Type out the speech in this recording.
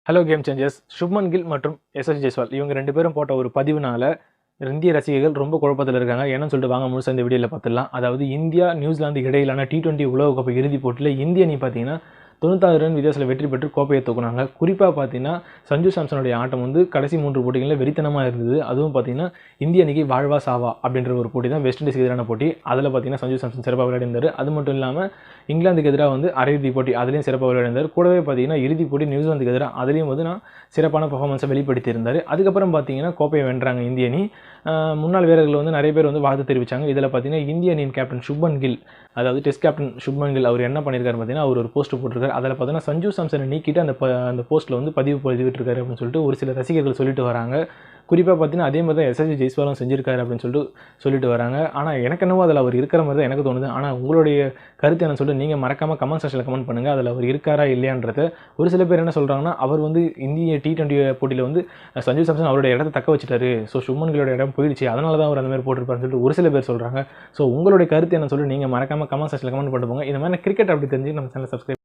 Hello game changers. Shubman Gill மற்றும் எஸ்எஸ் ஜெய்ஸ்வால் இவங்க 2 பேரும் போட்ட ஒரு பதிவுனால இந்திய ரசிகர்கள் ரொம்ப குழப்பத்தில் இருக்காங்க. என்னன்னு சொல்லிட்டு வாங்க முழுசா இந்த வீடியோவில் பார்த்துடலாம். அதாவது இந்தியா நியூசிலாந்து இடையிலான T20 உலகக்கோப்பை இறுதிப் போட்டியில் இந்திய அணி பார்த்தீங்கன்னா 96 ரன் வித்தியாசத்தில் வெற்றி பெற்று கோப்பையை தூக்குனாங்க. குறிப்பாக பார்த்தீங்கன்னா சஞ்சு சாம்சனுடைய ஆட்டம் வந்து கடைசி 3 போட்டிகளில் வெறித்தனமாக இருந்தது. அதுவும் பார்த்தீங்கன்னா இந்திய அணிக்கு வாழ்வா சாவா அப்படின்ற ஒரு போட்டி தான் வெஸ்ட் இண்டீஸ்க்கு எதிரான போட்டி. அதில் பார்த்தீங்கன்னா சஞ்சு சாம்சன் சிறப்பாக விளையாடிருந்தார். அது மட்டும் இல்லாமல் இங்கிலாந்துக்கு எதிராக வந்து அரையிறுதி போட்டி அதுலேயும் சிறப்பாக விளையாடிருந்தார். கூடவே பார்த்தீங்கன்னா இறுதிப் போட்டி நியூசிலாந்துக்கு எதிராக அதுலேயும் வந்து நான் சிறப்பான பர்ஃபார்மன்ஸை வெளிப்படுத்தியிருந்தார். அதுக்கப்புறம் பார்த்தீங்கன்னா கோப்பையை வென்றாங்க இந்திய அணி. முன்னாள் வீரர்கள் வந்து நிறைய பேர் வந்து வாழ்த்து தெரிவித்தாங்க. இதில் பார்த்தீங்கன்னா இந்திய அணியின் கேப்டன் சுப்மன் கில், அதாவது டெஸ்ட் கேப்டன் சுப்மன் கில் அவர் என்ன பண்ணியிருக்காரு பார்த்தீங்கன்னா அவர் ஒரு போஸ்ட் போட்டிருக்காரு. அதில் பார்த்தீங்கன்னா சஞ்சு சாம்சனை நீக்கிட்டு அந்த போஸ்ட்டில் வந்து பதிவிட்டிருக்காரு அப்படின்னு சொல்லிட்டு ஒரு சில ரசிகர்கள் சொல்லிட்டு வராங்க. குறிப்பாக பார்த்தீங்கன்னா அதே மாதிரி தான் எஸ்எஸ் ஜெய்ஸ்வாலும் செஞ்சிருக்காரு அப்படின்னு சொல்லிட்டு வராங்க. ஆனால் எனக்கு என்னவோ அதில் அவர் இருக்கிற மாதிரி தான் எனக்கு தோணுது. ஆனால் உங்களுடைய கருத்து என்ன சொல்லிட்டு நீங்கள் மறக்காமல் கமெண்ட் செக்ஷனில் கமெண்ட் பண்ணுங்கள். அதில் அவர் இருக்காரா இல்லையான்றத. ஒரு சில பேர் என்ன சொல்கிறாங்கன்னா அவர் வந்து இந்திய T20 போட்டியில் வந்து சஞ்சு சாம்சன் அவருடைய இடத்த தக்க வச்சுட்டாரு, ஸோ சுப்மன் கில்லோட இடம் போயிடுச்சு, அதனால தான் அவர் அந்த மாதிரி போட்டிருப்பாருன்னு சொல்லிட்டு ஒரு சில பேர் சொல்கிறாங்க. ஸோ உங்களுடைய கருத்து என்ன சொல்லிட்டு நீங்கள் மறக்காமல் கமெண்ட் செக்ஷனில் கமெண்ட் பண்ணிட்டு போங்க. இந்த மாதிரி கிரிக்கெட் அப்படி தெரிஞ்சு நம்ம சேனல் சப்ஸ்கிரைப்